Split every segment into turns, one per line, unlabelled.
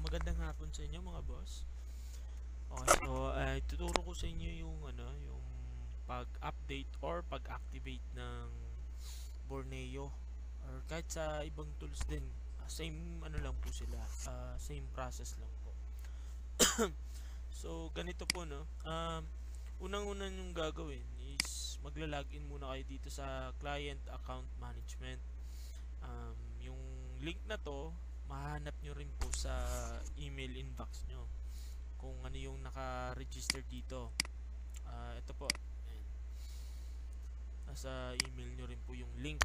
Magandang hapon sa inyo mga boss. Okay, so tuturo ko sa inyo yung yung pag-update or pag-activate ng Borneo or kahit sa ibang tools din. Same lang po sila. Same process lang po. So ganito po no. Unang-una yung gagawin is magla-login muna kayo dito sa Client Account Management. Yung link na to mahanap nyo rin po sa email inbox nyo kung ano yung naka-register dito. Ito po. Ayan. Nasa email nyo rin po yung link.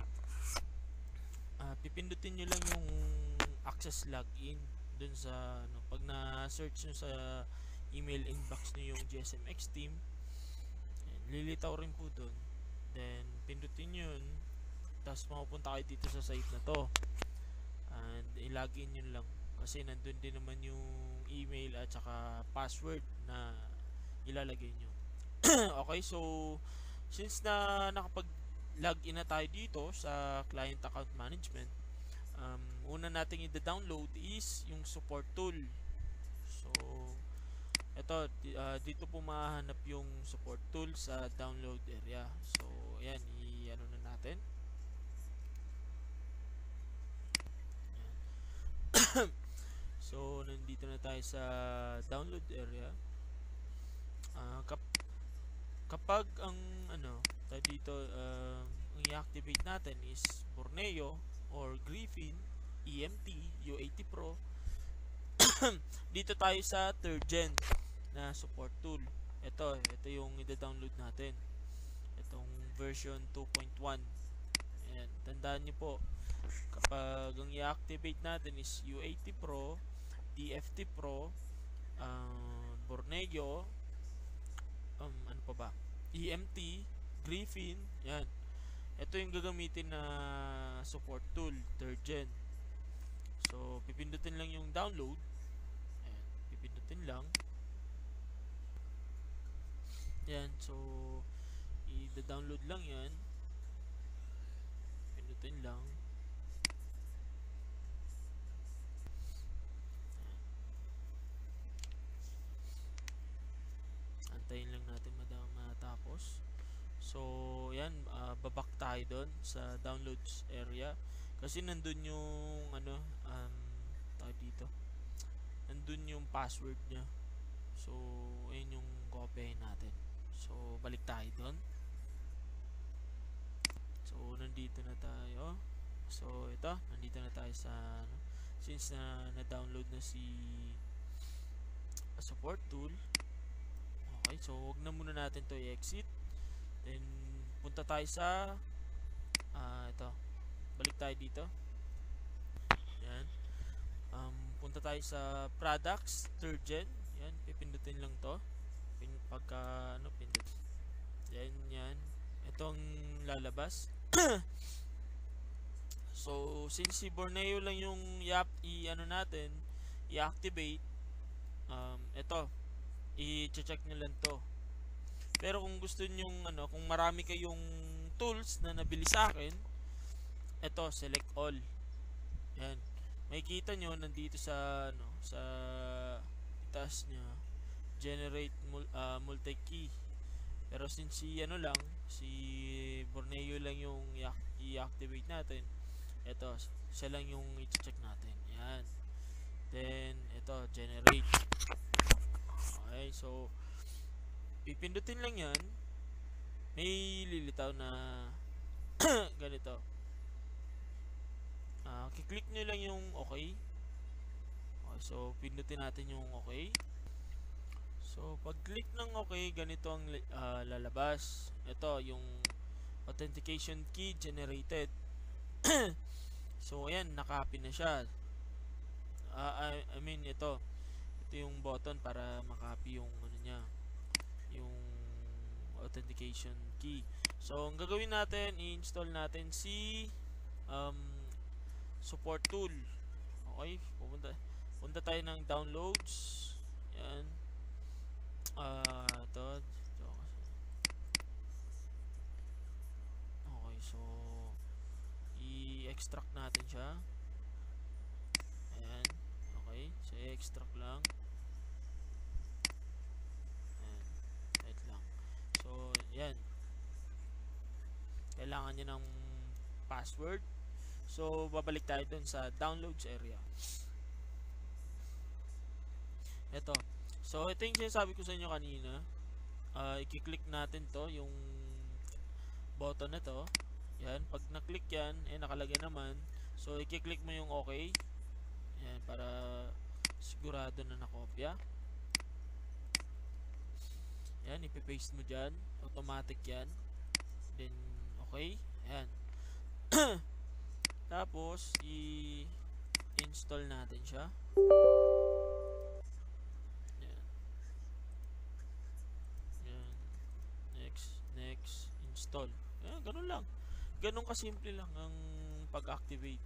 Pipindutin nyo lang yung access login dun sa pag na-search nyo sa email inbox nyo yung GSMX team. Ayan, lilitaw rin po dun. Then pindutin nyo yun. Tapos mapupunta kayo dito sa site na to. And i-login nyo lang. Kasi nandun din naman yung email at saka password na ilalagay nyo. Okay, so since na nakapag-login na tayo dito sa client account management, una nating i-download is yung support tool. So ito, dito po mahanap yung support tool sa download area. So ayan, i-ano na natin. So nandito na tayo sa download area. Kapag ang tayo dito ang i-activate natin is Borneo or Griffin, EMT, U80 Pro. Dito tayo sa third gen na support tool. Ito yung i-download natin. Itong version 2.1. Ayan, tandaan niyo po, kapag ang i-activate natin is U80 Pro, DFT Pro, Borneo, ano pa ba? EMT, Griffin, yan. Ito yung gagamitin na support tool, third gen. So, pipindutin lang yung download. Ayan, pipindutin lang. Yan, so i-download lang yan. Pindutin lang. Antayin lang natin matapos. So, yan, babak tayo doon sa downloads area. Kasi nandun yung tayo dito. Nandun yung password niya. So, ayun yung copy natin. So, balik tayo doon. So, nandito na tayo. So, ito, nandito na tayo sa since na-download na si support tool. Okay, so wag na muna natin to i-exit. Then punta tayo sa ito. Balik tayo dito. Yan. Punta tayo sa products, third gen. Yan, pipindutin lang to. Pagka pindut. Yan. Itong lalabas. So, since si Borneo lang yung natin, i-activate, ito, i-check nyo lang to. Pero kung gusto nyo kung marami kayong tools na nabili sa akin, ito, select all. Yan. Makikita nyo nandito sa sa taas niya, generate multi-key. Pero since si Borneo lang yung i-activate natin, ito, siya lang yung i-check natin. Yan. Then, ito, generate. Okay, so pipindutin lang yan. May lilitaw na ganito. Kiklik nyo lang yung okay. Okay, so pindutin natin yung okay. So pag click ng okay, ganito ang lalabas. Ito yung authentication key generated. So ayan, naka-copy na siya. I mean ito yung button para makopy yung niya, yung authentication key. So ang gagawin natin, i-install natin si support tool. Okay, punta tayo ng downloads. Yan. Ito. Okay, so i-extract natin siya. Ayan. Okay, so extract lang. Ayan, wait lang. So, yan. Kailangan nyo ng password. So, babalik tayo dun sa downloads area. Ito. So, ito yung sinasabi ko sa inyo kanina. I-click natin to, yung button na to. Yan. Pag na-click yan, nakalagay naman. So, i-click mo yung okay. Yan, para sigurado na nakopya. Yan, ipipaste mo dyan. Automatic yan. Then, okay. Yan. Tapos, i-install natin siya. Yan. Yan. Next. Install. Yan, ganun lang. Ganun kasimple lang ang pag-activate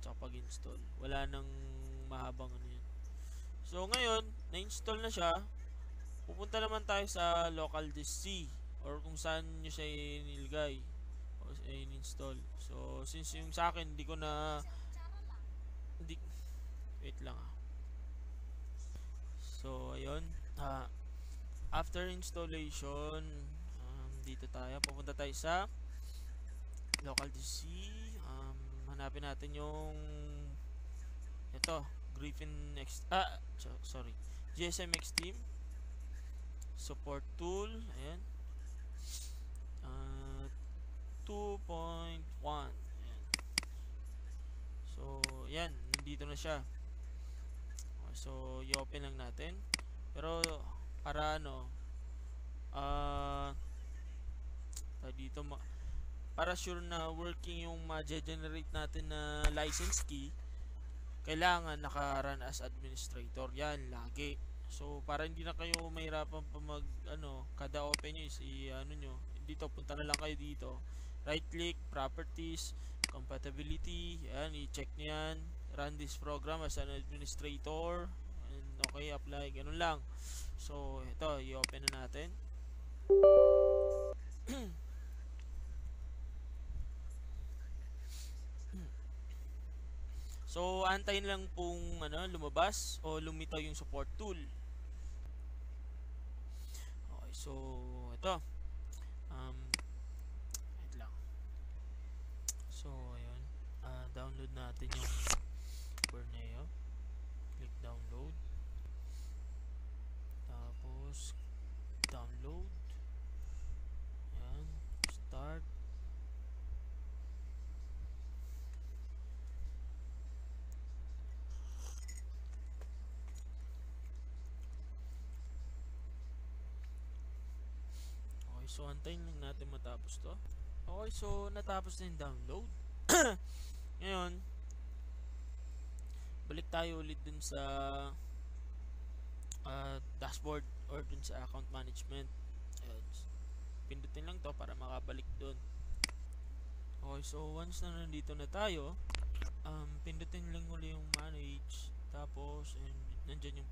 at pag-install. Wala nang mahabang ano yan. So, ngayon, na-install na siya. Pupunta naman tayo sa local disk C or kung saan nyo siya inilagay o in-install. So, since yung sa akin, hindi, wait lang So, ayun. After installation, dito tayo. Pupunta tayo sa local disk C. Hanapin natin yung ito, Griffin GSM Extreme support tool. Ayan. 2.1. Ayan. So, yan. Nandito na siya. Okay, so, i-open lang natin. Pero, para dito, para sure na working yung ma-generate natin na license key, kailangan naka-run as administrator. Yan, lagi. So, para hindi na kayo mahirapan pa kada open nyo is nyo. Dito, punta na lang kayo dito. Right click, properties, compatibility. Yan, i-check nyo yan. Run this program as an administrator. And okay, apply. Ganun lang. So, ito, i-open na natin. So, antayin lang pong lumabas o lumitaw yung support tool. Okay, so ito. Wait lang. So, ayun. Download natin yung Borneo. Click download. Tapos, download. Ayan. Start. So, antayin lang natin matapos to. Okay, so natapos na yung download. Ngayon, balik tayo ulit dun sa dashboard or dun sa account management. Ayan. Pindutin lang to para makabalik dun. Okay, so once na nandito na tayo, pindutin lang ulit yung manage. Tapos, nandyan yung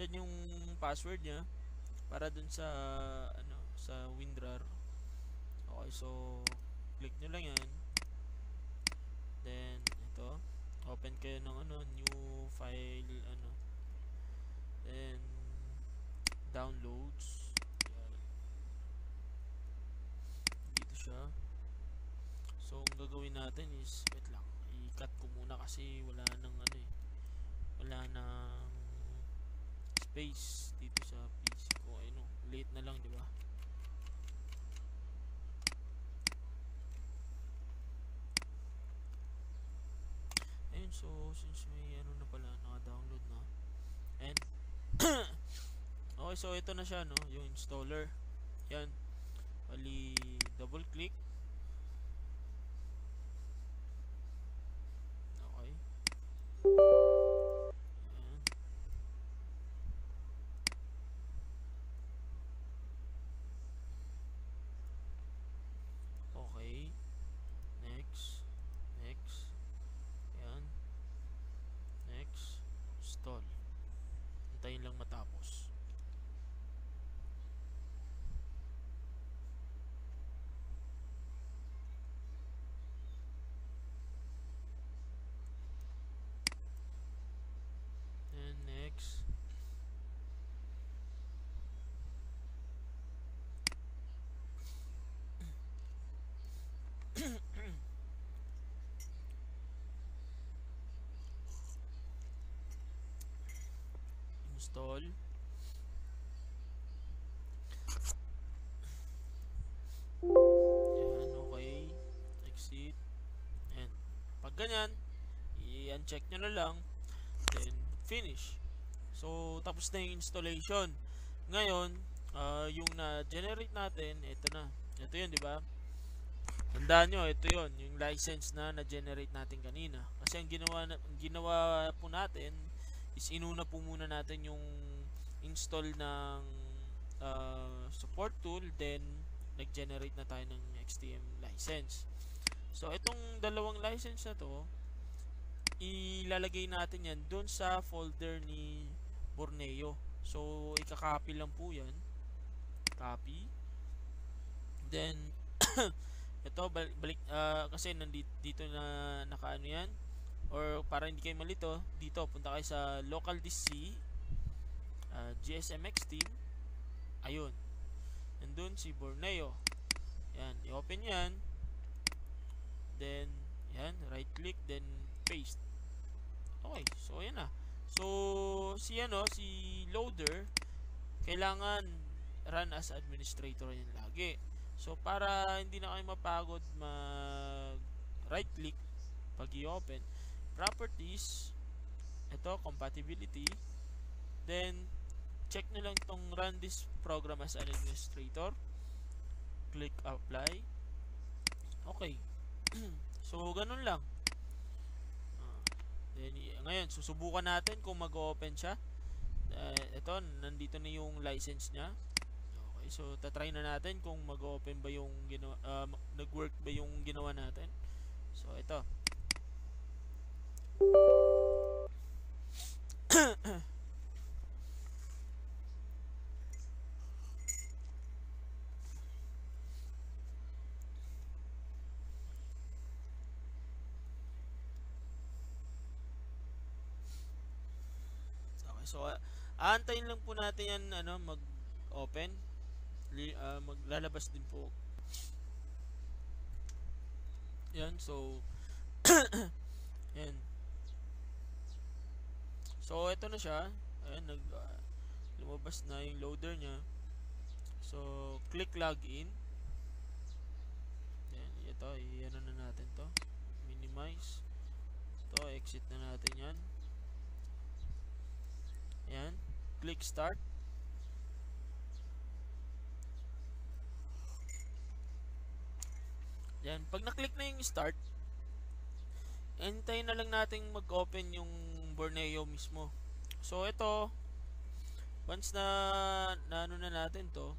nandyan yung password nya para dun sa sa WinRAR. Okay, so click nyo lang yan. Then ito, open kayo ng new file then downloads. Yan. Dito siya. So ang gagawin natin is wait lang, i-cut ko muna kasi wala nang wala nang space dito sa PC ko. Late na lang, di ba? Ayun, so since may na pala, naka-download na. And okay, so ito na siya, yung installer. Yan. Bali, double click. Okay. Ayan. Okay. Next. Ayan. Next. Install. Hintayin lang matapos. Install. Ayan, okay. Exit. Ayan. Pag ganyan, i-uncheck nyo na lang. Then, finish. So, tapos na yung installation. Ngayon, yung na-generate natin, ito na. Ito yun, di ba? Tandaan nyo, ito yun. Yung license na na-generate natin kanina. Kasi ang ginawa po natin is inuna po muna natin yung install ng support tool. Then, nag-generate na tayo ng XTM license. So, itong dalawang license na to, ilalagay natin yan doon sa folder ni Borneo. So, ika-copy lang po yan. Copy. Then, ito, balik, kasi dito na nakaano yan. Or para hindi kayo malito, dito, punta kayo sa local disk C, GSMX team. Ayun. Nandun si Borneo. Yan, i-open yan. Then, yan, right click, then paste. Okay, so yan na. So, si loader, kailangan run as administrator yan lagi. So, para hindi na kayo mapagod mag right click pag i-open, properties, ito, compatibility, then, check nyo lang itong run this program as an administrator, click apply. Okay. So, ganun lang. Then, ngayon, susubukan natin kung mag-open siya. Ito, nandito na yung license niya. Okay, so tatry na natin kung mag-open ba yung ginawa, nag-work ba yung ginawa natin. So, ito. Okay, so aantayin lang po natin yan mag-open. Maglalabas din po. Yan, so yan. So, ito na siya. Ayan, lumabas na yung loader niya. So, click login. Yan, ito, i-ano na natin to. Minimize. Ito, exit na natin yan. Yan, click start. Yan, pag na-click na yung start, hintayin na lang nating mag-open yung Borneo mismo. So, ito, once na ano na natin to,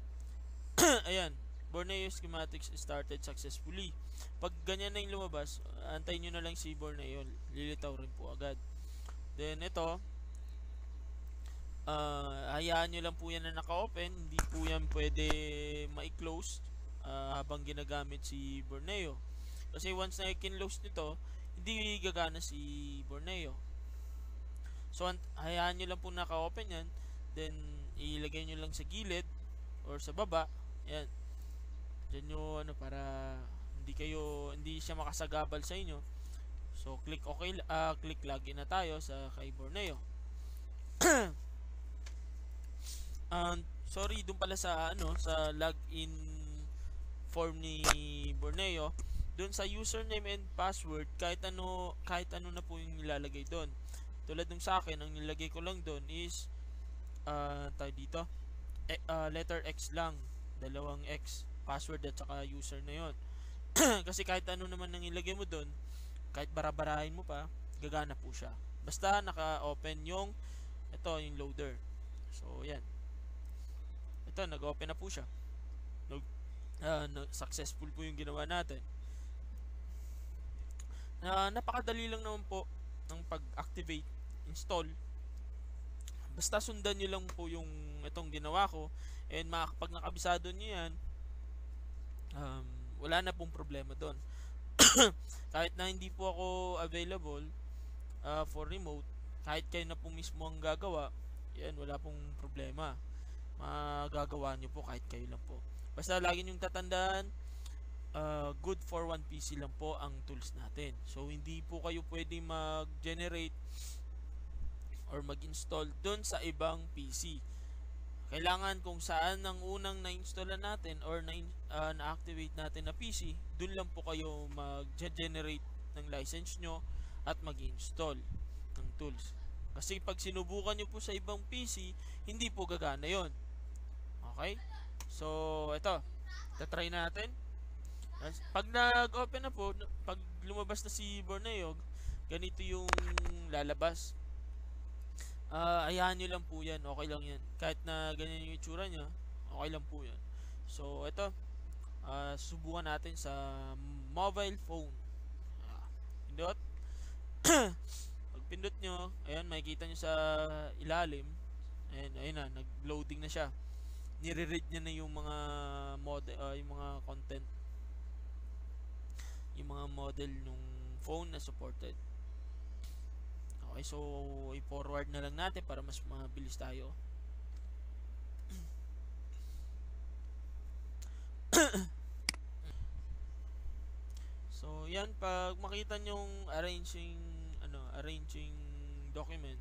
ayan, Borneo schematics started successfully. Pag ganyan na yung lumabas, antayin nyo na lang si Borneo, lilitaw rin po agad. Then, ito, hayaan nyo lang po yan na naka-open, hindi po yan pwede ma-close habang ginagamit si Borneo. Kasi once na i-close nito, hindi gagana si Borneo. So, hayaan nyo lang po naka-open yan. Then, ilagay nyo lang sa gilid or sa baba. Yan. Diyan nyo, para hindi siya makasagabal sa inyo. So, click okay, click login na tayo sa kay Borneo. Sorry, dun pala sa sa login form ni Borneo, doon sa username and password, kahit ano na po yung nilalagay doon. Tulad nung sa akin, ang nilagay ko lang doon is tayo dito, letter X lang, 2 X, password at saka user na yon. Kasi kahit ano naman nang ilagay mo doon, kahit barabarahin mo pa, gagana po siya. Basta naka-open yung loader. So, yan. Ito, nag-open na po siya. Successful po yung ginawa natin. Napakadali lang naman po ng pag-activate, install. Basta sundan nyo lang po yung itong ginawa ko, and pag nakabisado nyo yan, wala na pong problema doon. Kahit na hindi po ako available for remote, kahit kayo na po mismo ang gagawa, yan, wala pong problema. Magagawa nyo po kahit kayo lang po. Basta lagi nyong tatandaan, good for one PC lang po ang tools natin. So, hindi po kayo pwede mag-generate or mag-install dun sa ibang PC. Kailangan kung saan ang unang na-installan natin or na-activate natin na PC, dun lang po kayo mag-generate ng license nyo at mag-install ng tools. Kasi pag sinubukan nyo po sa ibang PC, hindi po gagana yon. Okay? So, ito. Tatry natin. Pag nag-open na po, pag lumabas na si Borneo, ganito yung lalabas. Ayahan nyo lang po yan, okay lang yan. Kahit na ganyan yung itsura nya, okay lang po yan. So, ito, subukan natin sa mobile phone. Pindot. Pag pindot nyo, ayan, makikita nyo sa ilalim. Ayun na, nag-loading na siya. Nire-read niya na yung mga model, yung mga content, yung mga model nung phone na supported. Okay, so i-forward na lang natin para mas mabilis tayo. So, yan, pag makita nyong arranging document,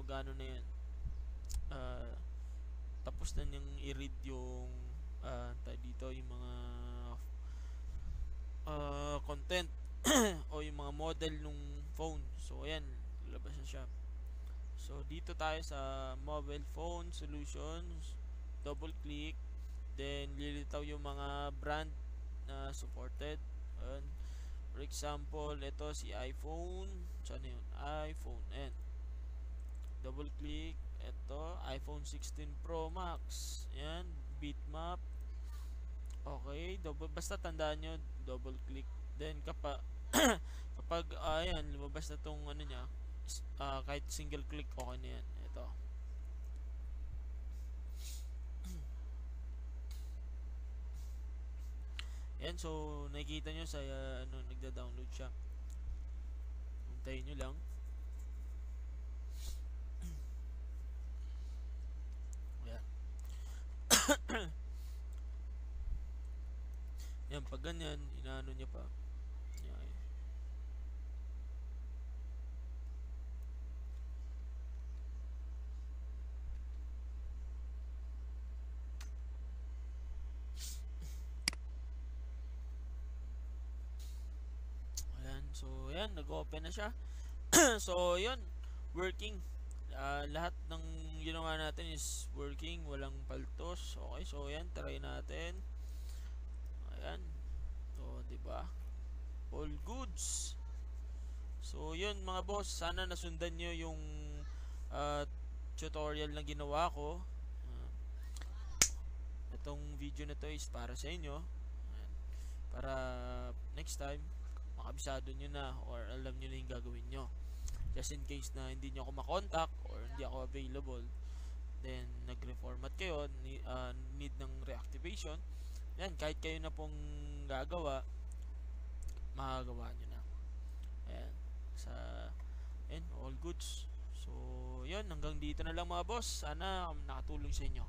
gano na yan. Tapos na niyang i-read yung dito yung mga content o yung mga model nung phone. So, ayan, lalabas na siya. So, dito tayo sa mobile phone solutions, double click, then lilitaw yung mga brand na supported. Ayan. For example, ito si iPhone. Saan yun? iPhone. Ayan. Double click. Ito, iPhone 16 Pro Max. Ayan. Bitmap. Okay. Basta tandaan nyo, double click. Then, kapag ayan, lumabas na tong ano niya, kahit single click, okay na yan. Ito. Yan, so nakikita nyo sa nagda-download siya. Hintayin nyo lang. Yan. Yan, pag ganyan, inaano niya pa. Yan. Ayan, so yan, nag-open na siya. So, yun, working. Lahat ng ginawa natin is working, walang paltos. Okay, so yan, try natin. Ayan. So, 'di ba? All goods. So, yun mga boss, sana nasundan nyo yung tutorial na ginawa ko. Itong video na to is para sa inyo. Ayan. Para next time, makabisado nyo na or alam nyo na yung gagawin nyo. Just in case na hindi nyo ako makontak or hindi ako available, then nag-reformat kayo, need ng reactivation, yan, kahit kayo na pong gagawa, makagawa nyo na. Ayan, all goods. So, yun, hanggang dito na lang mga boss. Sana nakatulong sa inyo.